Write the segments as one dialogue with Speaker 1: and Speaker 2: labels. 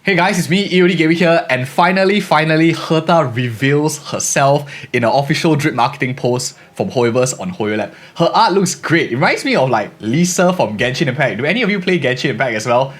Speaker 1: Hey guys, it's me, EODGamer here, and finally, Herta reveals herself in an official drip marketing post from Hoyoverse on HoYoLab. Her art looks great. It reminds me of like Lisa from Genshin Impact. Do any of you play Genshin Impact as well?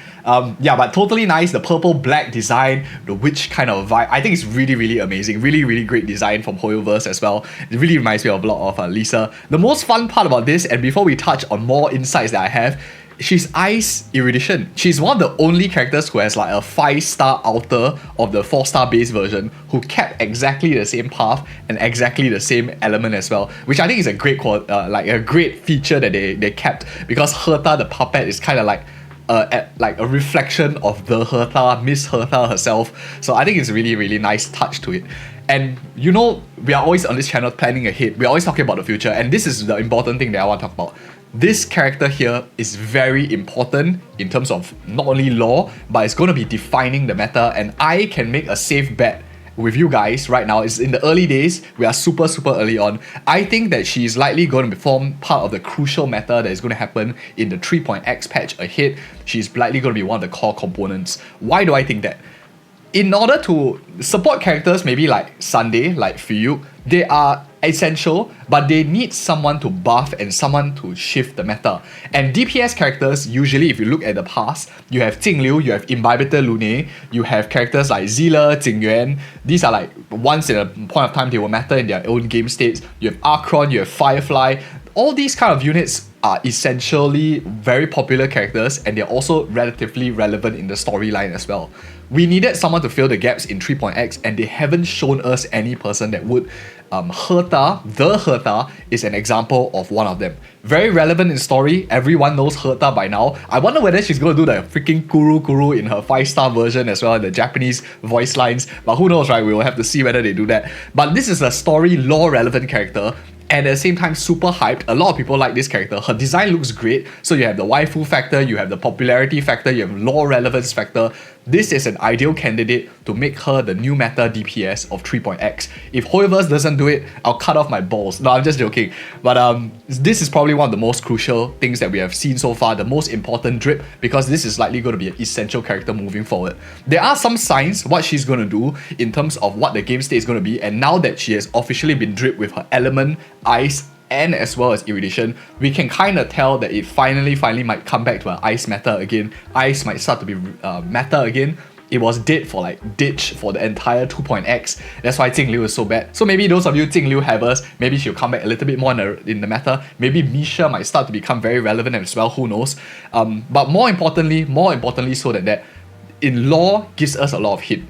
Speaker 1: Yeah, but totally nice. The purple-black design, the witch kind of vibe. I think it's really amazing. Really great design from Hoyoverse as well. It really reminds me of a lot of Lisa. The most fun part about this, and before we touch on more insights that I have, she's Ice Erudition. She's one of the only characters who has like a 5-star outer of the 4-star base version, who kept exactly the same path and exactly the same element as well, which I think is a great great feature that they kept, because Herta the puppet is kind of like a reflection of the Herta, Miss Herta herself. So I think it's really nice touch to it. And you know, we are always on this channel planning ahead. We're always talking about the future, and this is the important thing that I want to talk about. This character here is very important in terms of not only lore, but it's going to be defining the meta, and I can make a safe bet with you guys right now. It's in the early days. We are super early on. I think that she's likely going to form part of the crucial meta that is going to happen in the 3.x patch ahead. She's likely going to be one of the core components. Why do I think that? In order to support characters, maybe like Sunday, like Fucc, they are essential, but they need someone to buff and someone to shift the meta. And DPS characters, usually if you look at the past, you have Jingliu, you have Imbibitor Lune, you have characters like Zila, Jingyuan. These are like, once in a point of time, they will matter in their own game states. You have Akirion, you have Firefly. All these kind of units are essentially very popular characters, and they're also relatively relevant in the storyline as well. We needed someone to fill the gaps in 3.x, and they haven't shown us any person that would. Herta, the Herta, is an example of one of them. Very relevant in story. Everyone knows Herta by now. I wonder whether she's going to do the freaking Kuru in her 5-star version as well, the Japanese voice lines. But who knows, right? We will have to see whether they do that. But this is a story lore relevant character, and at the same time super hyped. A lot of people like this character. Her design looks great. So you have the waifu factor, you have the popularity factor, you have lore relevance factor. This is an ideal candidate to make her the new meta DPS of 3.x. If Hoyoverse doesn't do it, I'll cut off my balls. No, I'm just joking. But this is probably one of the most crucial things that we have seen so far, the most important drip, because this is likely going to be an essential character moving forward. There are some signs what she's going to do in terms of what the game state is going to be, and now that she has officially been dripped with her element, ice, and as well as erudition, we can kind of tell that it finally might come back to an ice meta again. Ice might start to be meta again. It was dead for like ditch for the entire 2.x. That's why Jingliu is so bad. So maybe those of you Jingliu havers, maybe she'll come back a little bit more in the meta. Maybe Misha might start to become very relevant as well, who knows. But more importantly so that in lore gives us a lot of hit.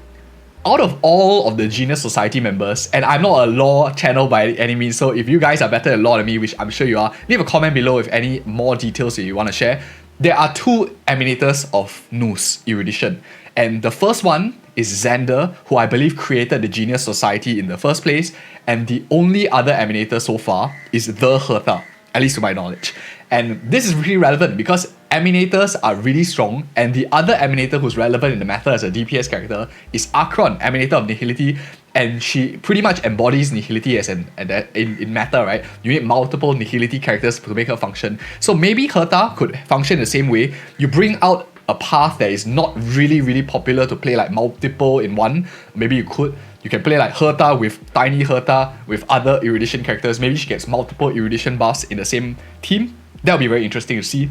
Speaker 1: Out of all of the Genius Society members, and I'm not a lore channel by any means, so if you guys are better at lore than me, which I'm sure you are, leave a comment below with any more details that you want to share. There are 2 emanators of Nous Erudition, and the first one is Xander, who I believe created the Genius Society in the first place, and the only other emanator so far is the Herta, at least to my knowledge. And this is really relevant because emanators are really strong, and the other emanator who's relevant in the meta as a DPS character is Akirion, emanator of Nihility, and she pretty much embodies Nihility as in meta, right? You need multiple Nihility characters to make her function. So maybe Herta could function the same way. You bring out a path that is not really popular to play like multiple in one. Maybe you can play like Herta with Tiny Herta with other erudition characters. Maybe she gets multiple erudition buffs in the same team. That would be very interesting to see.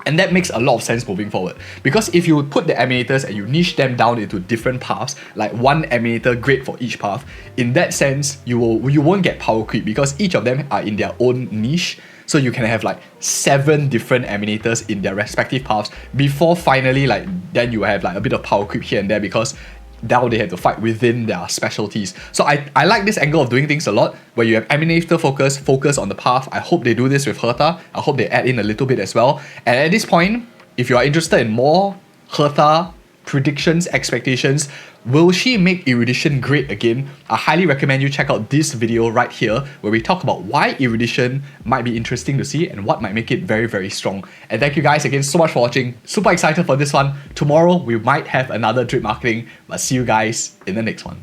Speaker 1: And that makes a lot of sense moving forward. Because if you put the emanators and you niche them down into different paths, like one emanator great for each path, in that sense, you won't get power creep because each of them are in their own niche. So you can have like 7 different emanators in their respective paths before finally then you have like a bit of power creep here and there, because now they have to fight within their specialties. So I like this angle of doing things a lot, where you have emanator focus on the path. I hope they do this with Herta. I hope they add in a little bit as well. And at this point, if you are interested in more Herta predictions, expectations, will she make erudition great again? I highly recommend you check out this video right here, where we talk about why erudition might be interesting to see and what might make it very strong. And thank you guys again so much for watching. Super excited for this one. Tomorrow we might have another drip marketing, but see you guys in the next one.